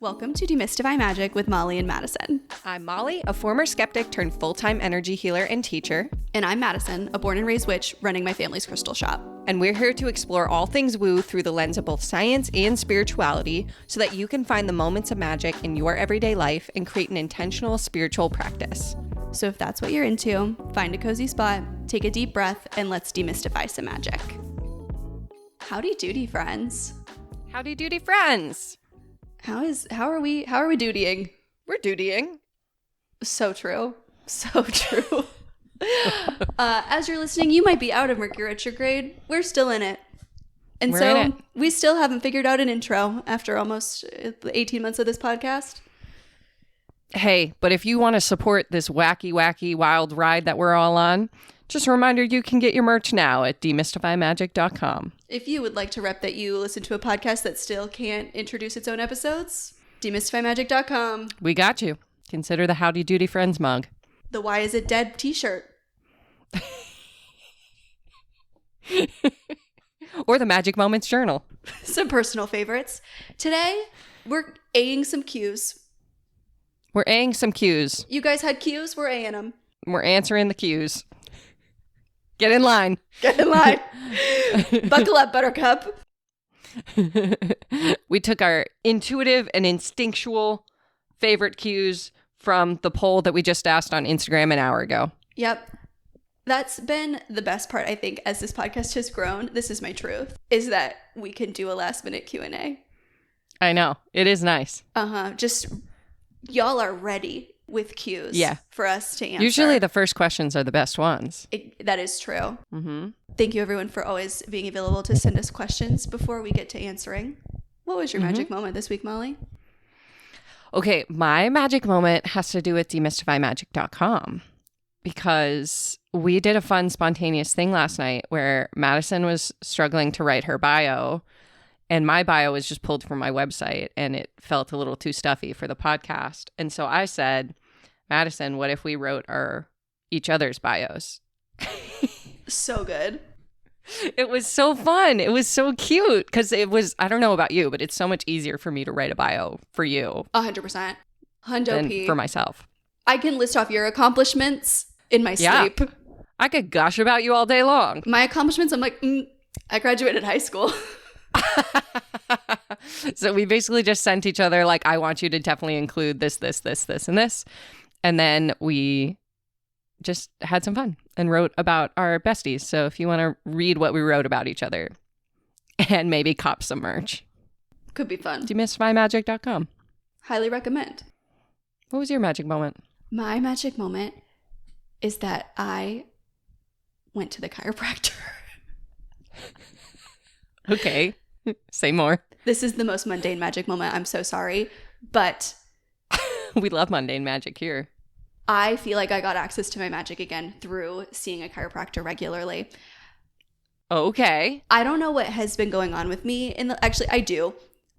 Welcome to Demystify Magic with Molly and Madison. I'm Molly, a former skeptic turned full-time energy healer and teacher. And I'm Madison, a born and raised witch running my family's crystal shop. And we're here to explore all things woo through the lens of both science and spirituality so that you can find the moments of magic in your everyday life and create an intentional spiritual practice. So if that's what you're into, find a cozy spot, take a deep breath, and let's demystify some magic. Howdy doody, friends. Howdy doody, friends. How are we dutying? We're dutying. So true. So true. As you're listening, you might be out of Mercury retrograde. We're still in it. And we still haven't figured out an intro after almost 18 months of this podcast. Hey, but if you want to support this wacky, wild ride that we're all on, just a reminder, you can get your merch now at demystifymagic.com. If you would like to rep that you listen to a podcast that still can't introduce its own episodes, demystifymagic.com. We got you. Consider the Howdy Doody Friends mug. The Why Is It Dead t-shirt. Or the Magic Moments journal. Some personal favorites. Today, we're A-ing some cues. We're A-ing some cues. You guys had cues? We're A-ing them. We're answering the cues. Get in line. Get in line. Buckle up, Buttercup. We took our intuitive and instinctual favorite cues from the poll that we just asked on Instagram an hour ago. Yep. That's been the best part, I think, as this podcast has grown. This is my truth, is that we can do a last minute Q&A. I know. It is nice. Just y'all are ready with cues for us to answer. Usually the first questions are the best ones. That is true. Mm-hmm. Thank you, everyone, for always being available to send us questions before we get to answering. What was your magic moment this week, Molly? Okay, my magic moment has to do with demystifymagic.com because we did a fun, spontaneous thing last night where Madison was struggling to write her bio, and my bio was just pulled from my website, and it felt a little too stuffy for the podcast. And so I said, Madison, what if we wrote each other's bios? So good. It was so fun. It was so cute because it was, I don't know about you, but it's so much easier for me to write a bio for you. 100%. Hundo than P. for myself. I can list off your accomplishments in my sleep. I could gush about you all day long. My accomplishments, I'm like, I graduated high school. So we basically just sent each other like, I want you to definitely include this, and this. And then we just had some fun and wrote about our besties. So if you want to read what we wrote about each other and maybe cop some merch. Could be fun. Demystifymagic.com. Highly recommend. What was your magic moment? My magic moment is that I went to the chiropractor. Okay. Say more. This is the most mundane magic moment. I'm so sorry. But we love mundane magic here. I feel like I got access to my magic again through seeing a chiropractor regularly. Okay. I don't know what has been going on with me. Actually, I do.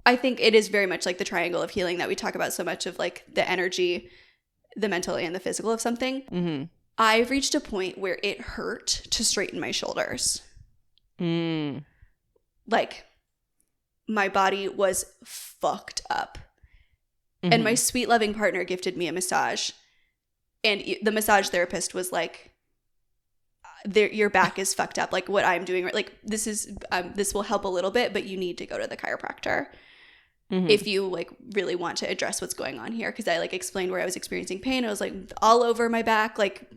I think it is very much like the triangle of healing that we talk about so much of, like the energy, the mental, and the physical of something. Mm-hmm. I've reached a point where it hurt to straighten my shoulders. Like, my body was fucked up. Mm-hmm. And my sweet, loving partner gifted me a massage. And the massage therapist was like, your back is fucked up. Like, what I'm doing, like, this will help a little bit, but you need to go to the chiropractor if you, like, really want to address what's going on here. Because I, like, explained where I was experiencing pain. I was, like, all over my back. Like,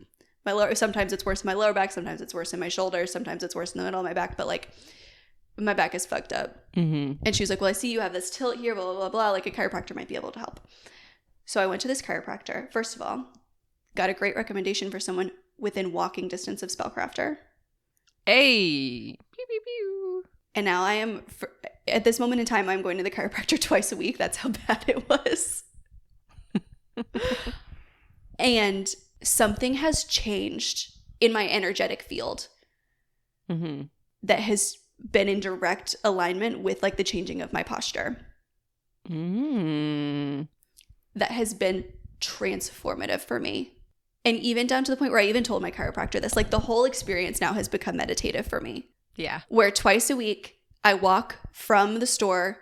sometimes it's worse in my lower back. Sometimes it's worse in my shoulders. Sometimes it's worse in the middle of my back. But, like, my back is fucked up. Mm-hmm. And she was like, well, I see you have this tilt here, blah, blah, blah, blah. Like, a chiropractor might be able to help. So I went to this chiropractor. First of all, got a great recommendation for someone within walking distance of Spellcrafter. Hey! Pew, pew, pew. And now I am, at this moment in time, I'm going to the chiropractor twice a week. That's how bad it was. And something has changed in my energetic field that has been in direct alignment with, like, the changing of my posture. That has been transformative for me. And even down to the point where I even told my chiropractor this, like, the whole experience now has become meditative for me. Yeah. Where twice a week I walk from the store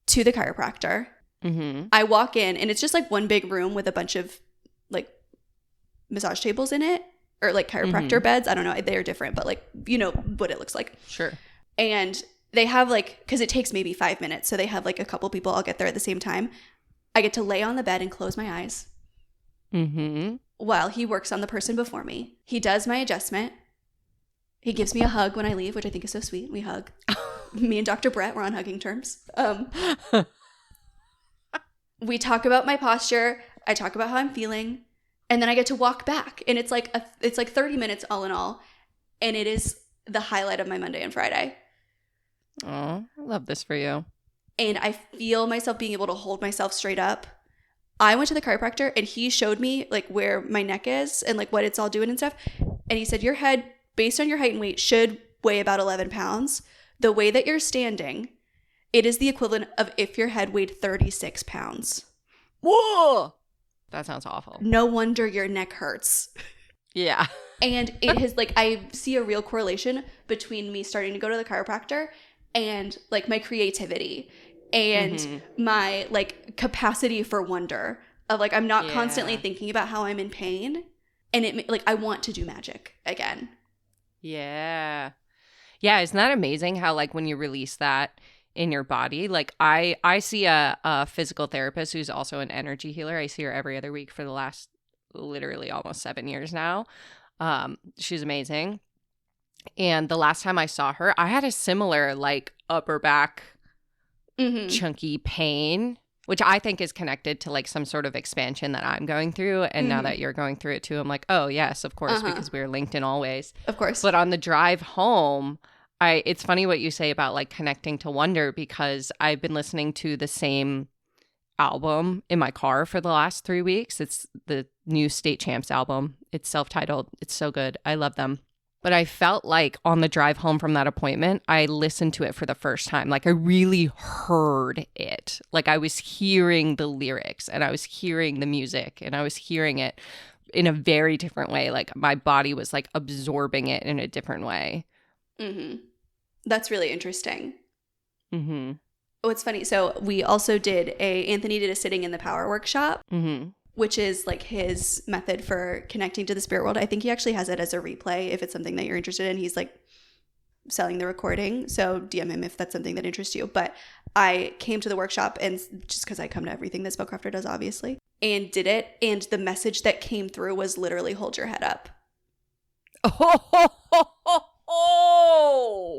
to the chiropractor. Mm-hmm. I walk in and it's just like one big room with a bunch of like massage tables in it, or like chiropractor beds. I don't know. They're different, but like, you know what it looks like. Sure. And they have like, because it takes maybe 5 minutes. So they have like a couple people all get there at the same time. I get to lay on the bed and close my eyes while he works on the person before me. He does my adjustment. He gives me a hug when I leave, which I think is so sweet. We hug. Me and Dr. Brett, we're on hugging terms. We talk about my posture. I talk about how I'm feeling. And then I get to walk back. And it's like 30 minutes all in all. And it is the highlight of my Monday and Friday. Oh, I love this for you. And I feel myself being able to hold myself straight up. I went to the chiropractor and he showed me like where my neck is and like what it's all doing and stuff. And he said, your head, based on your height and weight, should weigh about 11 pounds. The way that you're standing, it is the equivalent of if your head weighed 36 pounds. Whoa! That sounds awful. No wonder your neck hurts. Yeah. And it has like, I see a real correlation between me starting to go to the chiropractor and like my creativity and my like capacity for wonder of like, I'm not constantly thinking about how I'm in pain. And it like, I want to do magic again. Yeah. Yeah. Isn't that amazing how like when you release that in your body, like I see a physical therapist who's also an energy healer. I see her every other week for the last literally almost 7 years now. She's amazing. And the last time I saw her, I had a similar like upper back chunky pain, which I think is connected to like some sort of expansion that I'm going through. And now that you're going through it too, I'm like, oh yes, of course, because we're linked in all ways. Of course. But on the drive home, it's funny what you say about like connecting to wonder, because I've been listening to the same album in my car for the last 3 weeks. It's the new State Champs album. It's self-titled. It's so good. I love them. But I felt like on the drive home from that appointment, I listened to it for the first time. Like I really heard it. Like I was hearing the lyrics and I was hearing the music and I was hearing it in a very different way. Like my body was like absorbing it in a different way. That's really interesting. Oh, it's funny. So we also Anthony did a sitting in the power workshop, which is like his method for connecting to the spirit world. I think he actually has it as a replay if it's something that you're interested in. He's like selling the recording. So DM him if that's something that interests you. But I came to the workshop, and just because I come to everything that Spellcrafter does, obviously, and did it. And the message that came through was literally hold your head up.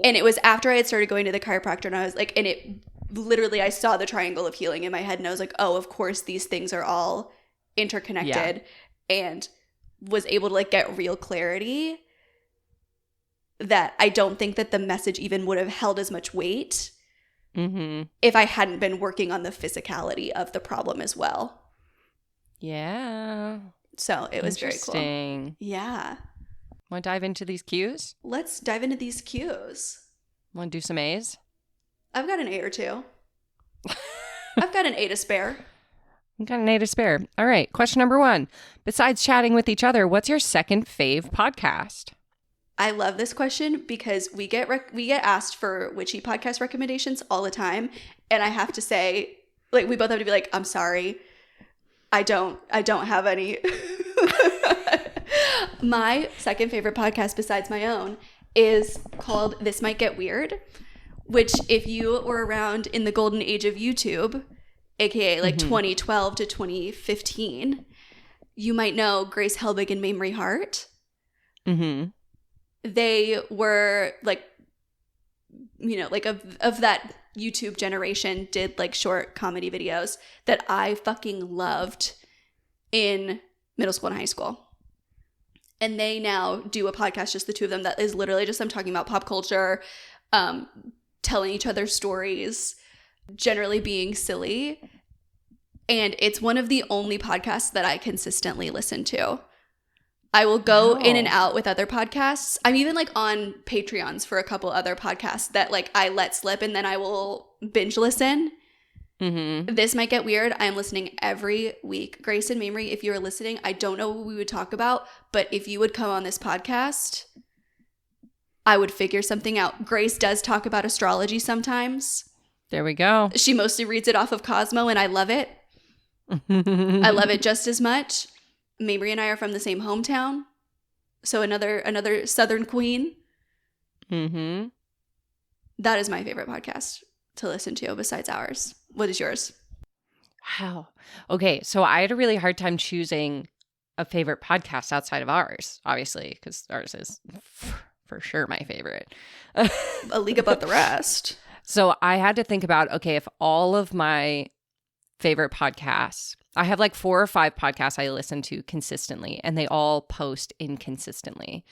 And it was after I had started going to the chiropractor, and I was like, and it literally, I saw the triangle of healing in my head, and I was like, oh, of course these things are all interconnected, and was able to like get real clarity that I don't think that the message even would have held as much weight if I hadn't been working on the physicality of the problem as well. Yeah. So it was very cool. Yeah. Want to dive into these cues? Let's dive into these cues. Want to do some A's? I've got an A or two. I've got an A to spare. I've got an A to spare. All right. Question number 1. Besides chatting with each other, what's your second fave podcast? I love this question because we get asked for witchy podcast recommendations all the time. And I have to say, like, we both have to be like, I'm sorry. I don't have any. My second favorite podcast besides my own is called This Might Get Weird, which if you were around in the golden age of YouTube, aka like 2012 to 2015, you might know Grace Helbig and Mamrie Hart. They were like, you know, like of that YouTube generation, did like short comedy videos that I fucking loved in middle school and high school. And they now do a podcast, just the two of them, that is literally just them talking about pop culture, telling each other stories, generally being silly. And it's one of the only podcasts that I consistently listen to. I will go in and out with other podcasts. I'm even like on Patreons for a couple other podcasts that like I let slip and then I will binge listen. This Might Get Weird. I'm listening every week. Grace and Mamrie, if you're listening, I don't know what we would talk about, but if you would come on this podcast, I would figure something out. Grace does talk about astrology sometimes. There we go. She mostly reads it off of Cosmo, and I love it. I love it just as much. Mabry and I are from the same hometown. So another Southern queen. Mm-hmm. That is my favorite podcast to listen to besides ours. What is yours? Wow. Okay, so I had a really hard time choosing a favorite podcast outside of ours, obviously, because ours is for sure my favorite. A league above the rest. So I had to think about, okay, if all of my favorite podcasts, I have like 4 or 5 podcasts I listen to consistently, and they all post inconsistently.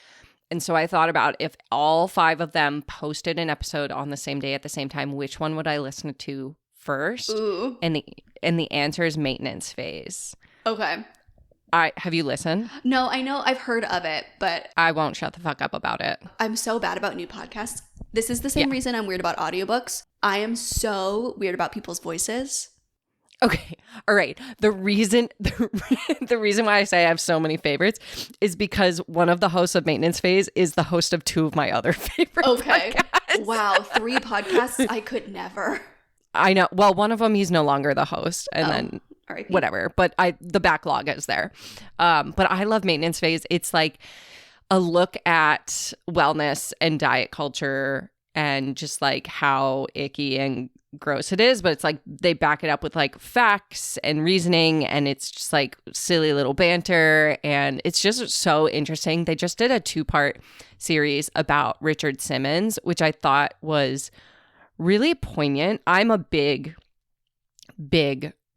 And so I thought about if all 5 of them posted an episode on the same day at the same time, which one would I listen to first? Ooh. And the answer is Maintenance Phase. Okay. Have you listened? No, I know I've heard of it, but I won't shut the fuck up about it. I'm so bad about new podcasts. This is the same reason I'm weird about audiobooks. I am so weird about people's voices. Okay. All right. The reason why I say I have so many favorites is because one of the hosts of Maintenance Phase is the host of 2 of my other favorite podcasts. Wow. 3 podcasts? I could never. I know. Well, one of them, he's no longer the host, and then R.I.P. whatever. But the backlog is there. But I love Maintenance Phase. It's like a look at wellness and diet culture and just like how icky and gross it is, but it's like they back it up with like facts and reasoning, and it's just like silly little banter, and it's just so interesting. They just did a 2-part series about Richard Simmons, which I thought was really poignant. I'm a big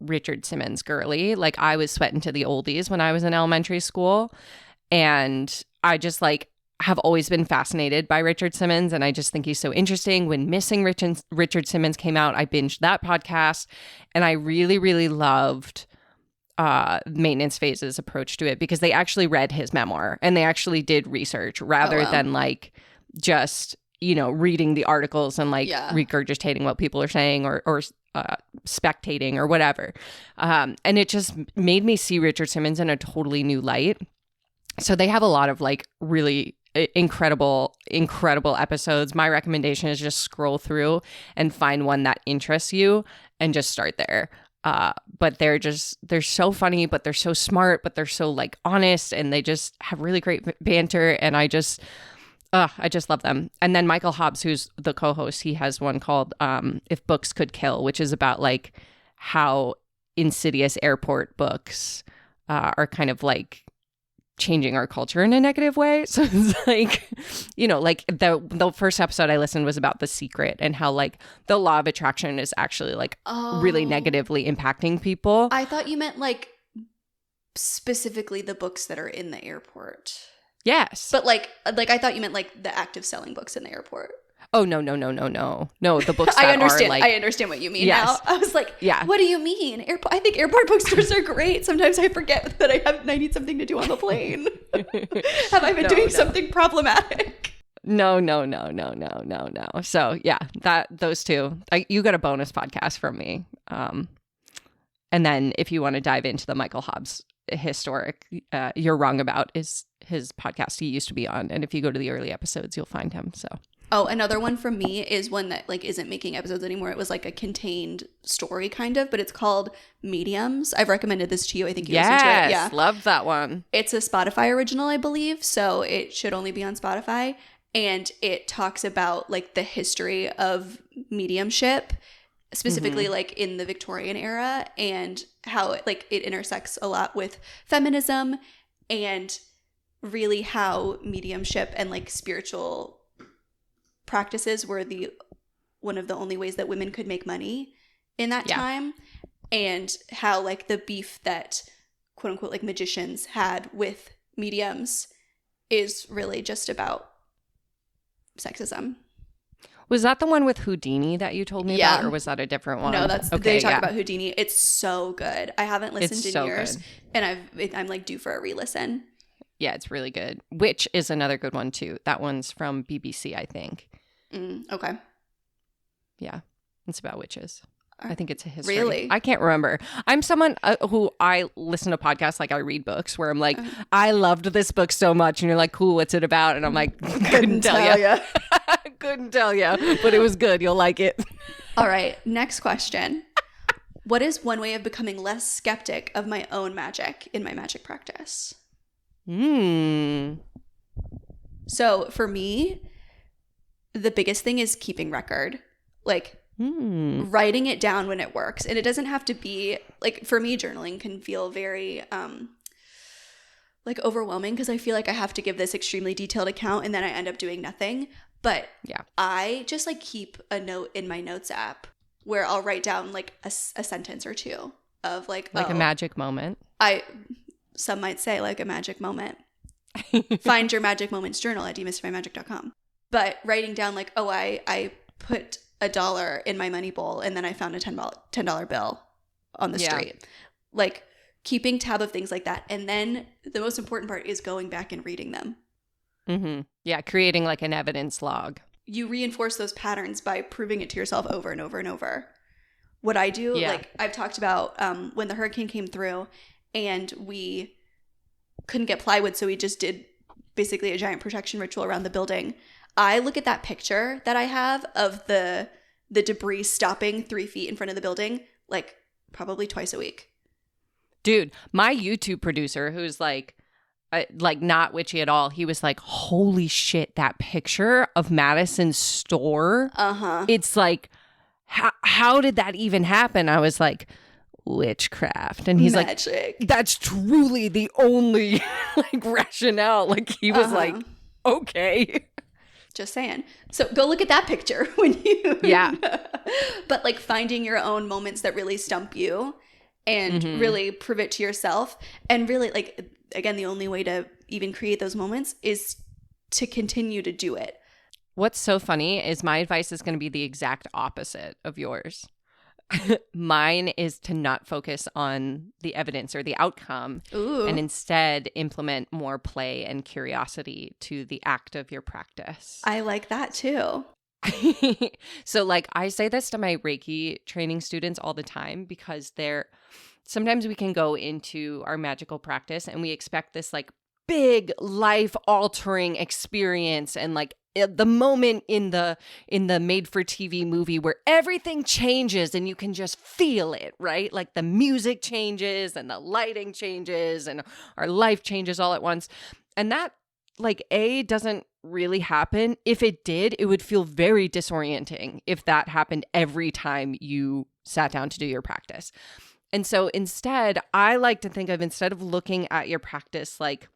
Richard Simmons girly. Like, I was sweating to the oldies when I was in elementary school, and I just like have always been fascinated by Richard Simmons, and I just think he's so interesting. When Missing Richard Simmons came out, I binged that podcast, and I really, really loved Maintenance Phase's approach to it, because they actually read his memoir and they actually did research rather than like just, you know, reading the articles and like regurgitating what people are saying or spectating or whatever. And it just made me see Richard Simmons in a totally new light. So they have a lot of like really incredible episodes. My recommendation is just scroll through and find one that interests you and just start there. But they're so funny, but they're so smart, but they're so like honest, and they just have really great banter, and I just love them. And then Michael Hobbs, who's the co-host, he has one called If Books Could Kill, which is about like how insidious airport books are kind of like changing our culture in a negative way. So it's like, you know, like the first episode I listened was about The Secret and how like the law of attraction is actually like really negatively impacting people. I thought you meant like specifically the books that are in the airport. Yes. But like I thought you meant like the act of selling books in the airport. Oh, no. No, the books that I understand. are like... I understand what you mean yes. now. I was like, what do you mean? I think airport bookstores are great. Sometimes I forget that I need something to do on the plane. Have I been doing something problematic? No. So yeah, those 2. You got a bonus podcast from me. And then if you want to dive into the Michael Hobbs historic, You're Wrong About is his podcast he used to be on. And if you go to the early episodes, you'll find him. So... Oh, another one from me is one that like isn't making episodes anymore. It was like a contained story kind of, but it's called Mediums. I've recommended this to you. I think you listened to it. Yes, love that one. It's a Spotify original, I believe, so it should only be on Spotify. And it talks about like the history of mediumship, specifically like in the Victorian era, and how it intersects a lot with feminism, and really how mediumship and like spiritual practices were one of the only ways that women could make money in that time, and how like the beef that quote unquote like magicians had with mediums is really just about sexism. Was that the one with Houdini that you told me about, or was that a different one? No, they talk about Houdini. It's so good. I haven't listened in years, good. And I'm like due for a re-listen. Yeah, it's really good. Witch is another good one too. That one's from BBC, I think. Okay. Yeah, it's about witches. I think it's a history. Really? I can't remember. I'm someone who I listen to podcasts like I read books, where I'm like, I loved this book so much, and you're like, cool, what's it about? And I'm like, couldn't tell you. Couldn't tell you, but it was good. You'll like it. All right, next question. What is one way of becoming less skeptic of my own magic in my magic practice? So for me, the biggest thing is keeping record. Like writing it down when it works. And it doesn't have to be, like, for me, journaling can feel very like overwhelming because I feel like I have to give this extremely detailed account and then I end up doing nothing. But yeah, I just like keep a note in my notes app where I'll write down like a sentence or two of like a magic moment. Some might say like a magic moment. Find your magic moments journal at demystifymagic.com. But writing down like, oh, I put $1 in my money bowl and then I found a $10 bill on the street. Like keeping tab of things like that. And then the most important part is going back and reading them. Yeah, creating like an evidence log. You reinforce those patterns by proving it to yourself over and over and over. What I do, like I've talked about when the hurricane came through and we couldn't get plywood, so we just did basically a giant protection ritual around the building. I look at that picture that I have of the debris stopping 3 feet in front of the building like probably twice a week. Dude, my YouTube producer, who's like not witchy at all, he was like, holy shit, that picture of Madison's store. It's like, how did that even happen? I was like, witchcraft. And he's magic. Like, that's truly the only like rationale. Like he was like, okay. Just saying. So go look at that picture when you but like finding your own moments that really stump you and really prove it to yourself. And really, like, again, the only way to even create those moments is to continue to do it. What's so funny is my advice is going to be the exact opposite of yours. Mine is to not focus on the evidence or the outcome and instead implement more play and curiosity to the act of your practice. I like that too. So like I say this to my Reiki training students all the time because sometimes we can go into our magical practice and we expect this like big life altering experience and like the moment in the made for TV movie where everything changes and you can just feel it, right? Like the music changes and the lighting changes and our life changes all at once. And that like doesn't really happen. If it did, it would feel very disorienting if that happened every time you sat down to do your practice. And so instead, I like to think of, instead of looking at your practice like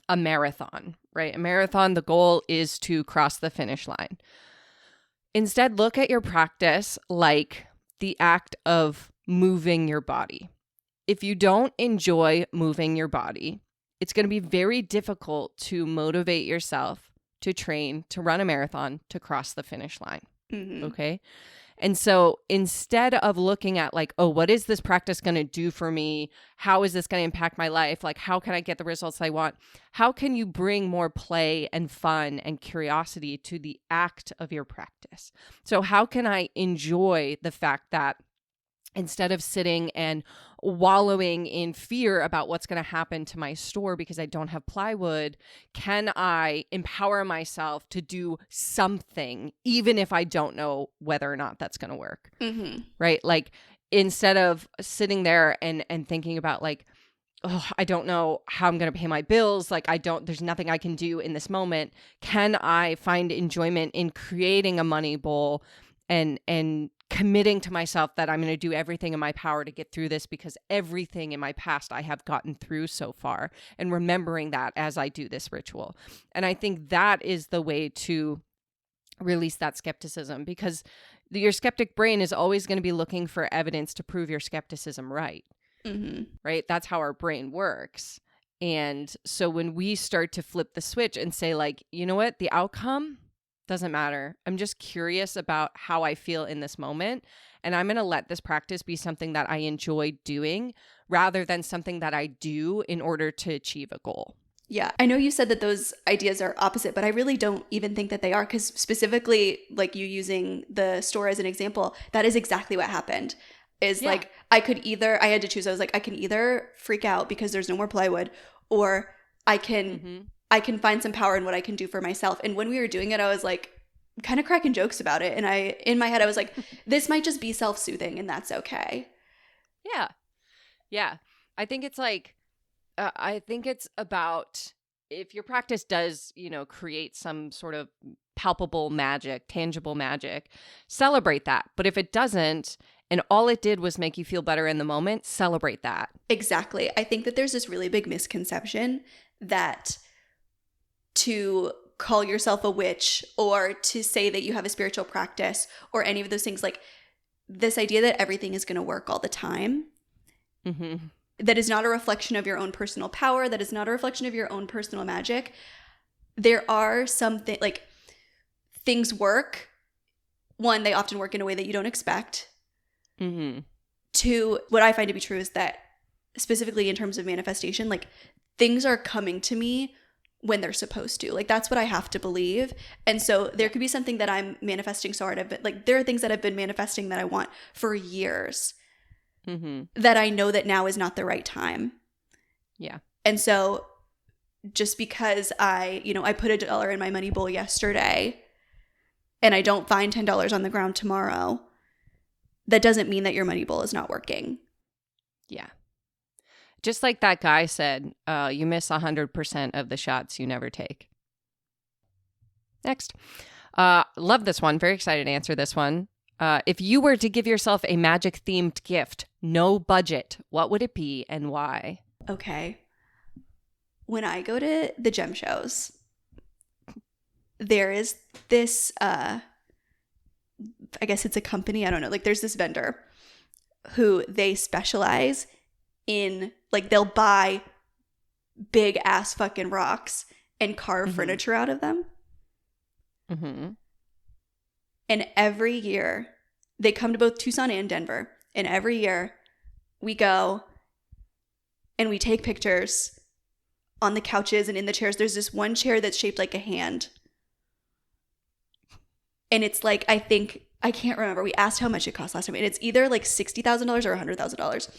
a marathon, right? A marathon, the goal is to cross the finish line. Instead, look at your practice like the act of moving your body. If you don't enjoy moving your body, it's going to be very difficult to motivate yourself to train, to run a marathon, to cross the finish line. Okay? And so instead of looking at like, oh, what is this practice going to do for me? How is this going to impact my life? Like, how can I get the results I want? How can you bring more play and fun and curiosity to the act of your practice? So how can I enjoy the fact that instead of sitting and wallowing in fear about what's going to happen to my store because I don't have plywood, can I empower myself to do something, even if I don't know whether or not that's going to work? Right? Like, instead of sitting there and thinking about like, oh, I don't know how I'm going to pay my bills. Like, there's nothing I can do in this moment. Can I find enjoyment in creating a money bowl and committing to myself that I'm going to do everything in my power to get through this, because everything in my past I have gotten through so far, and remembering that as I do this ritual. And I think that is the way to release that skepticism, because your skeptic brain is always going to be looking for evidence to prove your skepticism right. Right? That's how our brain works. And so when we start to flip the switch and say like, you know what, the outcome doesn't matter. I'm just curious about how I feel in this moment. And I'm going to let this practice be something that I enjoy doing rather than something that I do in order to achieve a goal. Yeah. I know you said that those ideas are opposite, but I really don't even think that they are, because specifically like you using the store as an example, that is exactly what happened. Like I had to choose. I was like, I can either freak out because there's no more plywood, or I can find some power in what I can do for myself. And when we were doing it, I was like, kind of cracking jokes about it. And in my head, I was like, this might just be self-soothing and that's okay. Yeah. Yeah. I think it's like, I think it's about if your practice does, create some sort of palpable magic, tangible magic, celebrate that. But if it doesn't, and all it did was make you feel better in the moment, celebrate that. Exactly. I think that there's this really big misconception that to call yourself a witch or to say that you have a spiritual practice or any of those things, like this idea that everything is going to work all the time, that is not a reflection of your own personal power, that is not a reflection of your own personal magic. There are like things work. One, they often work in a way that you don't expect. Two, what I find to be true is that specifically in terms of manifestation, like things are coming to me when they're supposed to. Like that's what I have to believe. And so there could be something that I'm manifesting so hard. Like there are things that I've been manifesting that I want for years that I know that now is not the right time. Yeah. And so just because I put $1 in my money bowl yesterday and I don't find $10 on the ground tomorrow, that doesn't mean that your money bowl is not working. Yeah. Just like that guy said, you miss 100% of the shots you never take. Next. Love this one. Very excited to answer this one. If you were to give yourself a magic-themed gift, no budget, what would it be and why? Okay. When I go to the gem shows, there is this, I guess it's a company, I don't know, like there's this vendor who they specialize in, like they'll buy big ass fucking rocks and carve furniture out of them. And every year they come to both Tucson and Denver, and every year we go and we take pictures on the couches and in the chairs. There's this one chair that's shaped like a hand. And it's like, I can't remember. We asked how much it cost last time. And it's either like $60,000 or $100,000.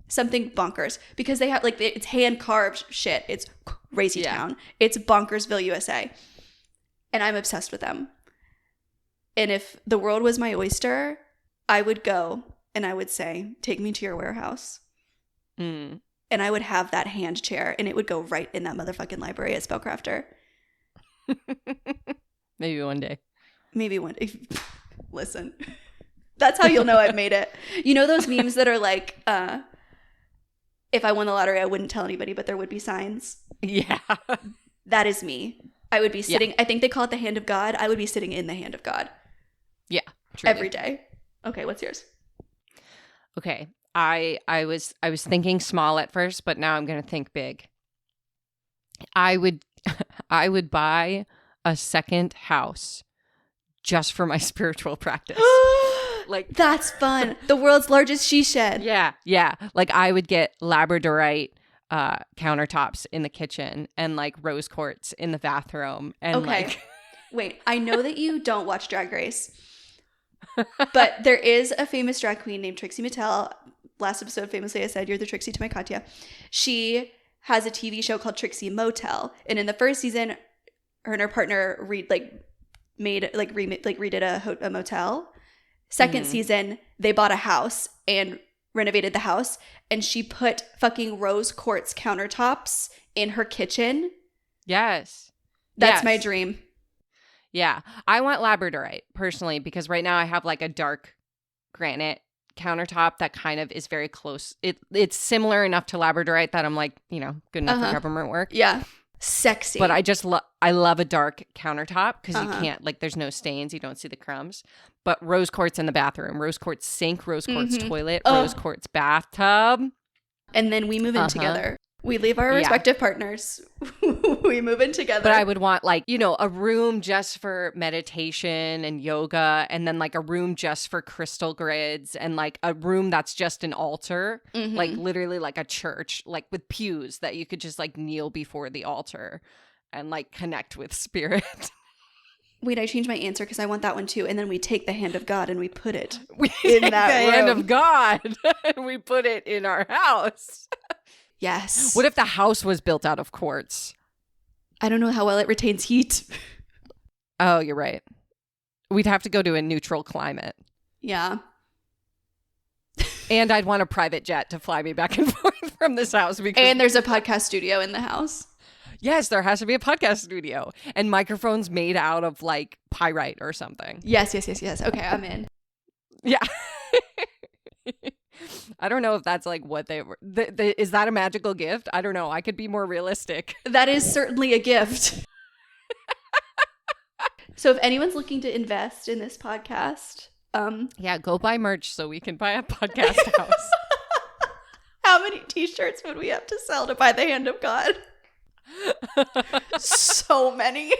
Something bonkers. Because they have like, it's hand carved shit. It's crazy town. It's Bonkersville, USA. And I'm obsessed with them. And if the world was my oyster, I would go and I would say, take me to your warehouse. And I would have that hand chair and it would go right in that motherfucking library at Spellcrafter. Maybe one day. Maybe one day. Listen, that's how you'll know I've made it. You know those memes that are like, if I won the lottery, I wouldn't tell anybody, but there would be signs? Yeah. That is me. I would be sitting, I think they call it the hand of God. I would be sitting in the hand of God. Yeah. Truly. Every day. Okay, what's yours? Okay. I was thinking small at first, but now I'm going to think big. I would buy a second house just for my spiritual practice. Like that's fun. The world's largest she shed. Yeah. Like I would get labradorite countertops in the kitchen and like rose quartz in the bathroom. And wait, I know that you don't watch Drag Race, but there is a famous drag queen named Trixie Mattel. Last episode, famously, I said, "You're the Trixie to my Katya." She has a TV show called Trixie Motel, and in the first season, her and her partner redid a motel. Second season, they bought a house and renovated the house, and she put fucking rose quartz countertops in her kitchen. Yes. That's my dream. Yeah. I want labradorite personally because right now I have like a dark granite countertop that kind of is very close. It's similar enough to labradorite that I'm like, good enough for government work. Yeah. Sexy. But I love a dark countertop because you can't, like, there's no stains. You don't see the crumbs. But rose quartz in the bathroom, rose quartz sink, rose quartz toilet, rose quartz bathtub. And then we move in together. We leave our respective partners. We move in together. But I would want like, a room just for meditation and yoga, and then like a room just for crystal grids, and like a room that's just an altar, like literally like a church, like with pews that you could just like kneel before the altar and like connect with spirit. Wait, I changed my answer because I want that one too. And then we take the hand of God and we put it in that hand of God and we put it in our house. Yes. What if the house was built out of quartz? I don't know how well it retains heat. Oh, you're right. We'd have to go to a neutral climate. Yeah. And I'd want a private jet to fly me back and forth from this house. And there's a podcast studio in the house. Yes, there has to be a podcast studio and microphones made out of like pyrite or something. Yes. Okay, I'm in. Yeah. I don't know if that's like what they were. Is that a magical gift? I don't know. I could be more realistic. That is certainly a gift. So if anyone's looking to invest in this podcast, yeah, go buy merch so we can buy a podcast house. How many t-shirts would we have to sell to buy the hand of God? So many.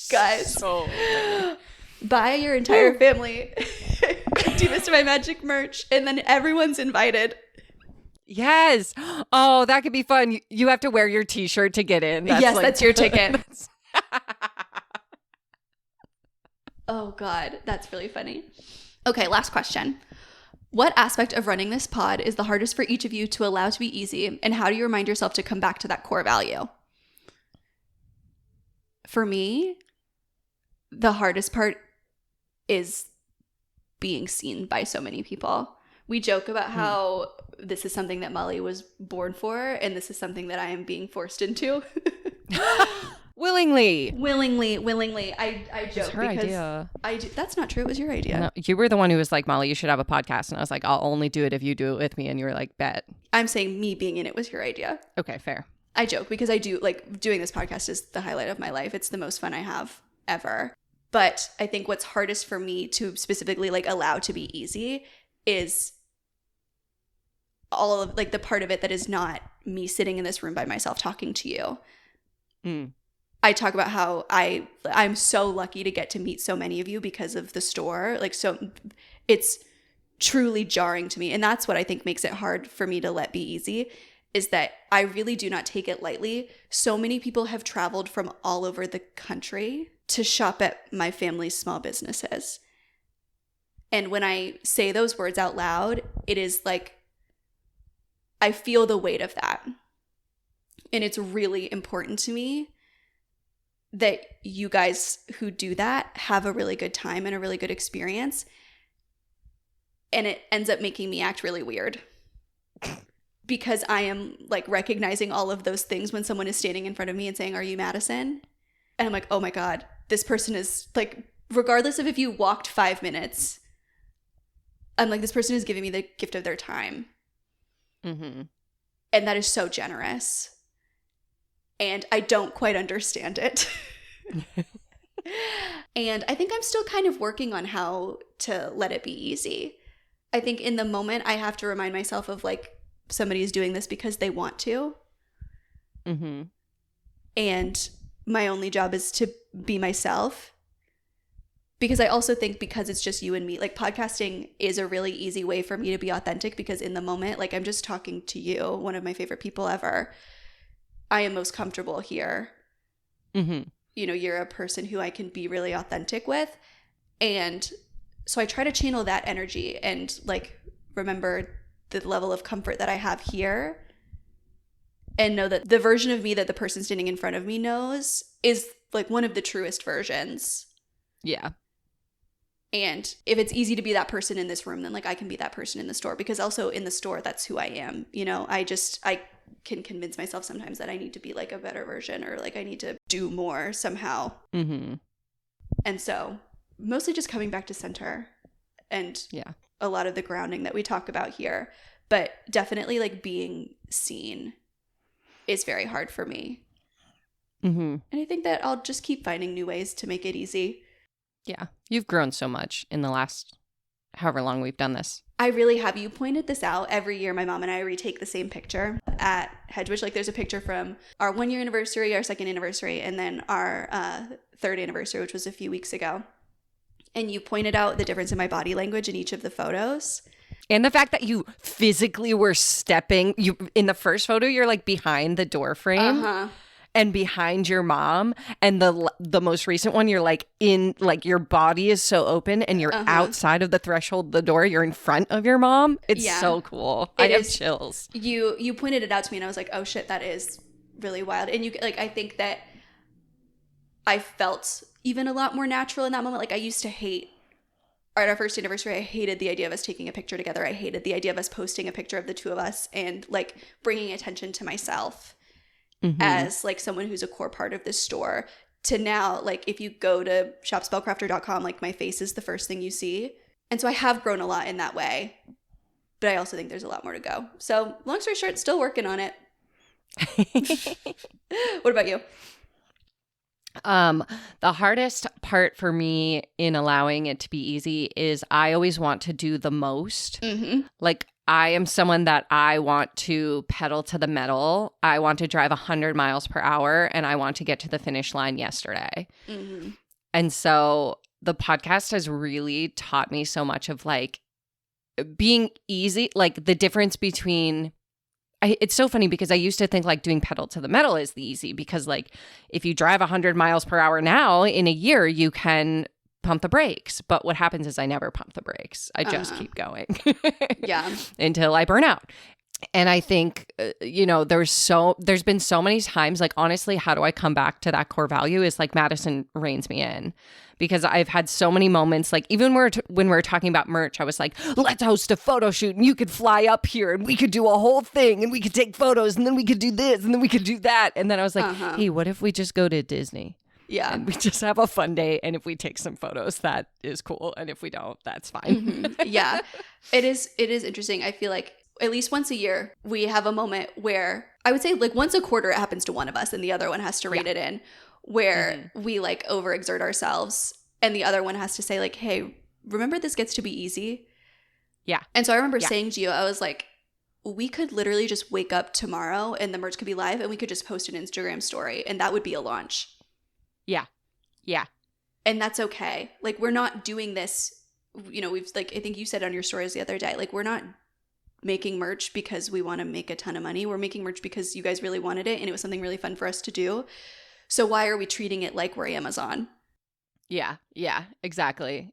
Guys. So many. Buy your entire family Demystify Magic merch, and then everyone's invited. Yes. Oh, that could be fun. You have to wear your t-shirt to get in. That's your ticket. Oh, God. That's really funny. Okay, last question. What aspect of running this pod is the hardest for each of you to allow to be easy, and how do you remind yourself to come back to that core value? For me, the hardest part is being seen by so many people. We joke about how this is something that Molly was born for, and this is something that I am being forced into. Willingly. I joke her because idea. That's not true. It was your idea. No, you were the one who was like, Molly, you should have a podcast. And I was like, I'll only do it if you do it with me. And you were like, bet. I'm saying me being in it was your idea. Okay, fair. I joke because I do like doing this podcast is the highlight of my life. It's the most fun I have ever. But I think what's hardest for me to specifically like allow to be easy is all of like the part of it that is not me sitting in this room by myself talking to you. I talk about how I'm so lucky to get to meet so many of you because of the store. Like, so it's truly jarring to me. And that's what I think makes it hard for me to let be easy, is that I really do not take it lightly. So many people have traveled from all over the country to shop at my family's small businesses. And when I say those words out loud, it is like, I feel the weight of that. And it's really important to me that you guys who do that have a really good time and a really good experience. And it ends up making me act really weird because I am like recognizing all of those things when someone is standing in front of me and saying, "Are you Madison?" And I'm like, oh my God, this person is like, regardless of if you walked 5 minutes, I'm like, this person is giving me the gift of their time. Mm-hmm. And that is so generous. And I don't quite understand it. And I think I'm still kind of working on how to let it be easy. I think in the moment I have to remind myself of like, somebody's doing this because they want to. Mm-hmm. And my only job is to be myself. Because I also think because it's just you and me, like podcasting is a really easy way for me to be authentic, because in the moment, like I'm just talking to you, one of my favorite people ever. I am most comfortable here. Mm-hmm. You know, you're a person who I can be really authentic with. And so I try to channel that energy and like remember the level of comfort that I have here and know that the version of me that the person standing in front of me knows is like one of the truest versions. Yeah. And if it's easy to be that person in this room, then like I can be that person in the store, because also in the store, that's who I am. You know, I can convince myself sometimes that I need to be like a better version, or like I need to do more somehow. Mm-hmm. And so mostly just coming back to center and a lot of the grounding that we talk about here, but definitely like being seen is very hard for me. Mm-hmm. And I think that I'll just keep finding new ways to make it easy. Yeah. You've grown so much in the last however long we've done this. I really have. You pointed this out. Every year, my mom and I retake the same picture at Hedgewish. Like there's a picture from our 1-year anniversary, our 2nd anniversary, and then our 3rd anniversary, which was a few weeks ago. And you pointed out the difference in my body language in each of the photos. And the fact that you physically were stepping, you in the first photo, you're like behind the door frame. Uh-huh. And behind your mom, and the most recent one, you're like in, like your body is so open and you're outside of the threshold of the door, you're in front of your mom. It's so cool. I have chills. You pointed it out to me and I was like, oh shit, that is really wild. And you like, I think that I felt even a lot more natural in that moment. Like I used to hate, at our first anniversary, I hated the idea of us taking a picture together. I hated the idea of us posting a picture of the two of us and like bringing attention to myself as like someone who's a core part of this store. To now, like if you go to shopspellcrafter.com, like my face is the first thing you see. And so I have grown a lot in that way, but I also think there's a lot more to go. So long story short, still working on it. What about you? The hardest part for me in allowing it to be easy is I always want to do the most. Like I am someone that I want to pedal to the metal. I want to drive 100 miles per hour and I want to get to the finish line yesterday. And so the podcast has really taught me so much of like being easy, like the difference between it's so funny because I used to think like doing pedal to the metal is the easy because like if you drive 100 miles per hour now in a year, you can pump the brakes. But what happens is I never pump the brakes. I just keep going. Until I burn out. And I think, there's been so many times, like, honestly, how do I come back to that core value is like Madison reins me in because I've had so many moments, like even when we're talking about merch, I was like, let's host a photo shoot and you could fly up here and we could do a whole thing and we could take photos and then we could do this and then we could do that. And then I was like, hey, what if we just go to Disney? Yeah. And we just have a fun day. And if we take some photos, that is cool. And if we don't, that's fine. Yeah. It is interesting. I feel like at least once a year, we have a moment where I would say like once a quarter, it happens to one of us and the other one has to rein it in, where we like overexert ourselves and the other one has to say like, hey, remember this gets to be easy. Yeah. And so I remember saying to you, I was like, we could literally just wake up tomorrow and the merch could be live and we could just post an Instagram story and that would be a launch. Yeah. Yeah. And that's okay. Like we're not doing this, we've like, I think you said on your stories the other day, like we're not making merch because we want to make a ton of money. We're making merch because you guys really wanted it and it was something really fun for us to do. So why are we treating it like we're Amazon? Yeah. Yeah. Exactly.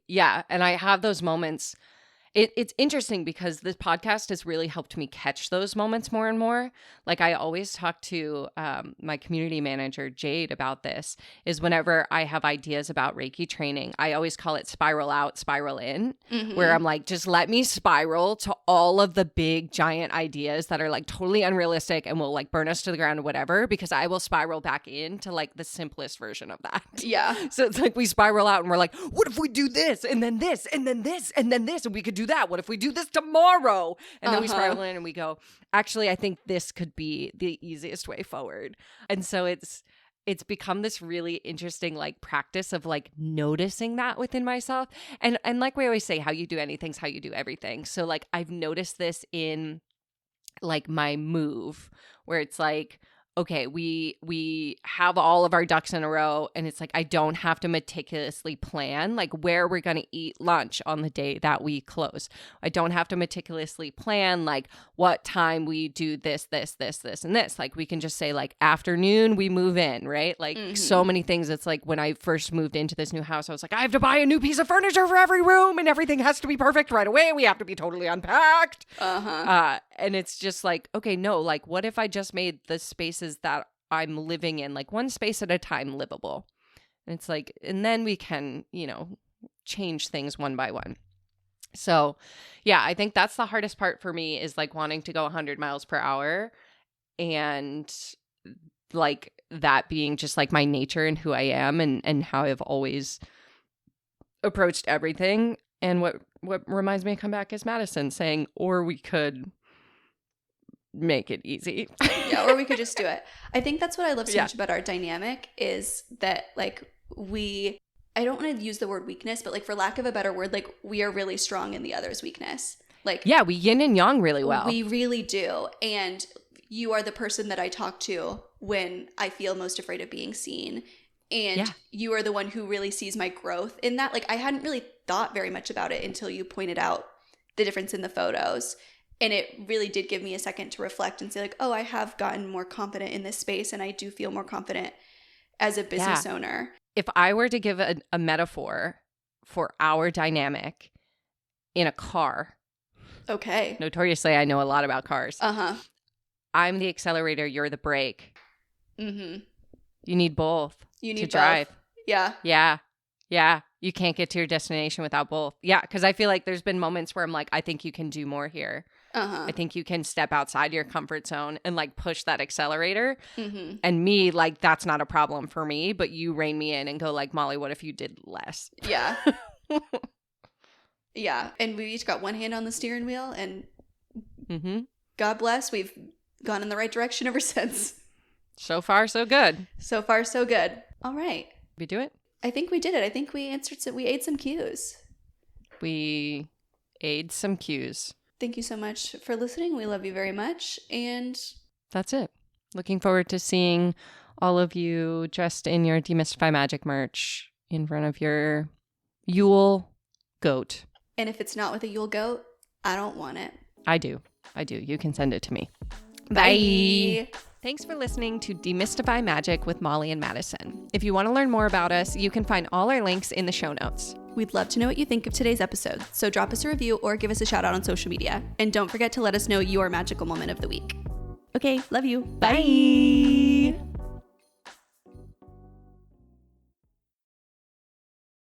Yeah. And I have those moments. It's interesting because this podcast has really helped me catch those moments more and more. Like I always talk to my community manager, Jade, about this, is whenever I have ideas about Reiki training, I always call it spiral out, spiral in, where I'm like, just let me spiral to all of the big giant ideas that are like totally unrealistic and will like burn us to the ground or whatever, because I will spiral back into like the simplest version of that. Yeah. So it's like we spiral out and we're like, what if we do this and then this and then this and then this and we could do that? What if we do this tomorrow? And then we spiral in and we go, actually, I think this could be the easiest way forward. And so it's become this really interesting like practice of like noticing that within myself. And like we always say, how you do anything's how you do everything. So like I've noticed this in like my move where it's like, okay, we have all of our ducks in a row and it's like I don't have to meticulously plan like where we're going to eat lunch on the day that we close. I don't have to meticulously plan like what time we do this, and this. Like we can just say like afternoon we move in, right? Like so many things. It's like when I first moved into this new house, I was like, I have to buy a new piece of furniture for every room and everything has to be perfect right away. We have to be totally unpacked. And it's just like, okay, no, like what if I just made the spaces that I'm living in, like one space at a time, livable? And it's like, and then we can, change things one by one. So yeah, I think that's the hardest part for me is like wanting to go 100 miles per hour and like that being just like my nature and who I am and how I've always approached everything. And what reminds me to come back is Madison saying, or we could make it easy. Yeah, or we could just do it. I think that's what I love so much about our dynamic is that like I don't want to use the word weakness, but like for lack of a better word, like we are really strong in the other's weakness. Like yeah, we yin and yang really well. We really do. And you are the person that I talk to when I feel most afraid of being seen. And you are the one who really sees my growth in that. Like I hadn't really thought very much about it until you pointed out the difference in the photos. And it really did give me a second to reflect and say like, oh, I have gotten more confident in this space and I do feel more confident as a business owner. If I were to give a metaphor for our dynamic in a car. Okay. Notoriously, I know a lot about cars. I'm the accelerator, you're the brake. You need both to drive. Yeah. Yeah. Yeah. You can't get to your destination without both. Yeah. Because I feel like there's been moments where I'm like, I think you can do more here. Uh-huh. I think you can step outside your comfort zone and like push that accelerator. Mm-hmm. And me, like, that's not a problem for me. But you rein me in and go like, Molly, what if you did less? Yeah. Yeah. And we each got one hand on the steering wheel, and God bless, we've gone in the right direction ever since. So far, so good. So far, so good. All right. We do it? I think we did it. I think we ate some cues. We ate some cues. Thank you so much for listening. We love you very much. And that's it. Looking forward to seeing all of you dressed in your Demystify Magic merch in front of your Yule goat. And if it's not with a Yule goat, I don't want it. I do. You can send it to me. Bye. Thanks for listening to Demystify Magic with Molly and Madison. If you want to learn more about us, you can find all our links in the show notes. We'd love to know what you think of today's episode, so drop us a review or give us a shout out on social media. And don't forget to let us know your magical moment of the week. Okay, love you. Bye.